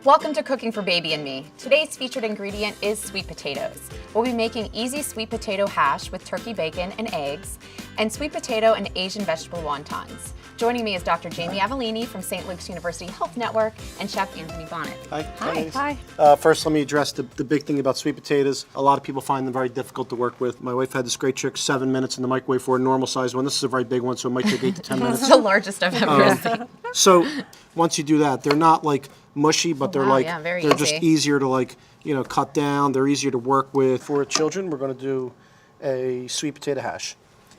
Welcome to Cooking for Baby and Me. Today's featured ingredient is sweet potatoes. We'll be making easy sweet potato hash with turkey bacon and eggs, and sweet potato and Asian vegetable wontons. Joining me is Dr. Jami Avellini from St. Luke's University Health Network and Chef Anthony Bonett. Hi. Hi. First, let me address the big thing about sweet potatoes. A lot of people find them very difficult to work with. My wife had this great trick, 7 minutes in the microwave for a normal size one. This is a very big one, so it might take 8 to 10 minutes. This is the largest I've ever seen. So once you do that, they're not like mushy, but they're they're just easier to cut down. They're easier to work with. For children, we're going to do a sweet potato hash.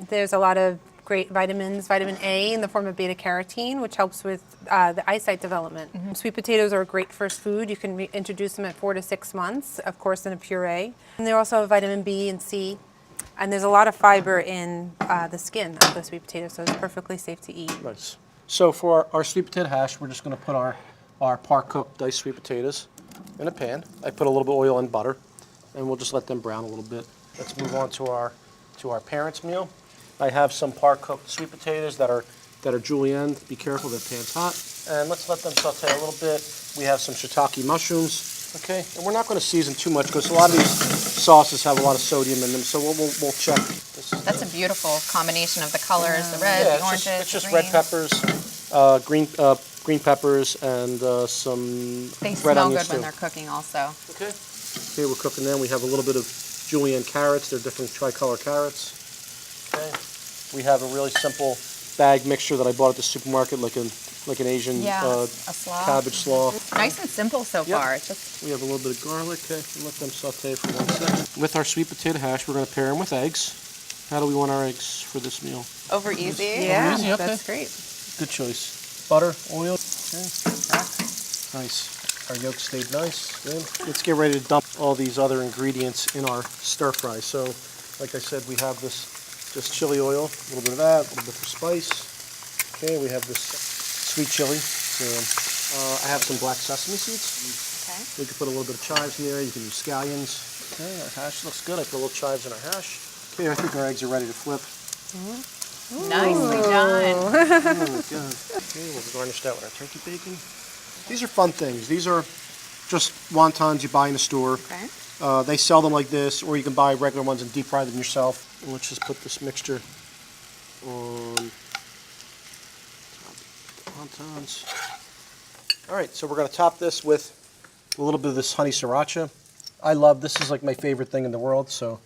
There's a lot of great vitamins, vitamin A in the form of beta carotene, which helps with the eyesight development. Sweet potatoes are a great first food. You can introduce them at 4 to 6 months, of course, in a puree. And they also have vitamin B and C. And there's a lot of fiber in the skin of the sweet potato, so it's perfectly safe to eat. Nice. So for our sweet potato hash, we're just going to put our par-cooked diced sweet potatoes in a pan. I put a little bit of oil and butter, and we'll just let them brown a little bit. Let's move on to our parents' meal. I have some par-cooked sweet potatoes that are julienne. Be careful, that pan's hot. And let's let them saute a little bit. We have some shiitake mushrooms. Okay, and we're not going to season too much because a lot of these sauces have a lot of sodium in them, so we'll check. That's a beautiful combination of the colors, the red, the oranges, it's just the red peppers, green peppers, and some They red smell onions good when too. they're cooking also. Okay, we're cooking them. We have a little bit of julienne carrots. They're different tricolor carrots. Okay, we have a really simple bag mixture that I bought at the supermarket, like an Asian a slaw. cabbage slaw. Nice and simple so far. It's just We have a little bit of garlic. Okay, and let them saute for 1 second. With our sweet potato hash, we're going to pair them with eggs. How do we want our eggs for this meal? over easy. Yeah, easy, okay. that's great. Good choice. Butter, oil. Okay. Nice. Our yolk stayed nice. Good. Let's get ready to dump all these other ingredients in our stir fry. So, like I said, we have this just chili oil, a little bit of that, a little bit for spice. Okay, we have this sweet chili. So, I have some black sesame seeds. Okay. We can put a little bit of chives in there. You can use scallions. Okay, our hash looks good. I put a little chives in our hash. Okay, I think our eggs are ready to flip. Nicely done. Oh, good. Okay, we'll garnish that with our turkey bacon. These are fun things. These are just wontons you buy in the store. Okay. They sell them like this, or you can buy regular ones and deep fry them yourself. And let's just put this mixture on the wontons. All right, so we're going to top this with a little bit of this honey sriracha. I love this. Is like my favorite thing in the world. So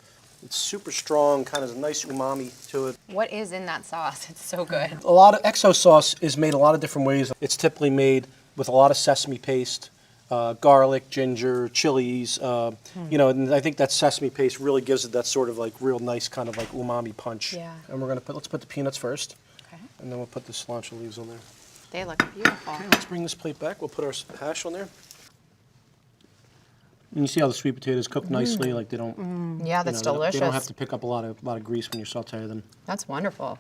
it's super strong, kind of a nice umami to it. What is in that sauce? It's so good. A lot of XO sauce is made a lot of different ways. It's typically made with a lot of sesame paste, garlic, ginger, chilies, and I think that sesame paste really gives it that sort of like real nice kind of like umami punch. Yeah. And let's put the peanuts first, Okay. and then we'll put the cilantro leaves on there. They look beautiful. Okay, let's bring this plate back. We'll put our hash on there. And you see how the sweet potatoes cook nicely, like they don't. Yeah, that's delicious. They don't have to pick up a lot of grease when you saute them. That's wonderful.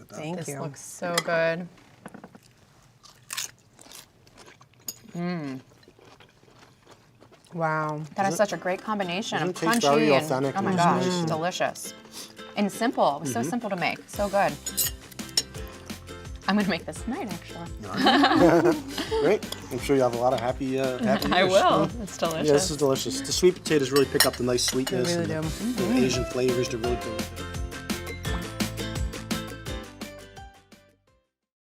Thank This you. looks so good. Wow. That is such a great combination of Doesn't it taste very crunchy and authentic oh my and gosh, nice. delicious. And simple. It was so simple to make. So good. I'm gonna make this tonight, actually. Great. I'm sure you have a lot of happy I years. will. It's delicious. Yeah, this is delicious. The sweet potatoes really pick up the nice sweetness They really and do. the Asian flavors to really go with it.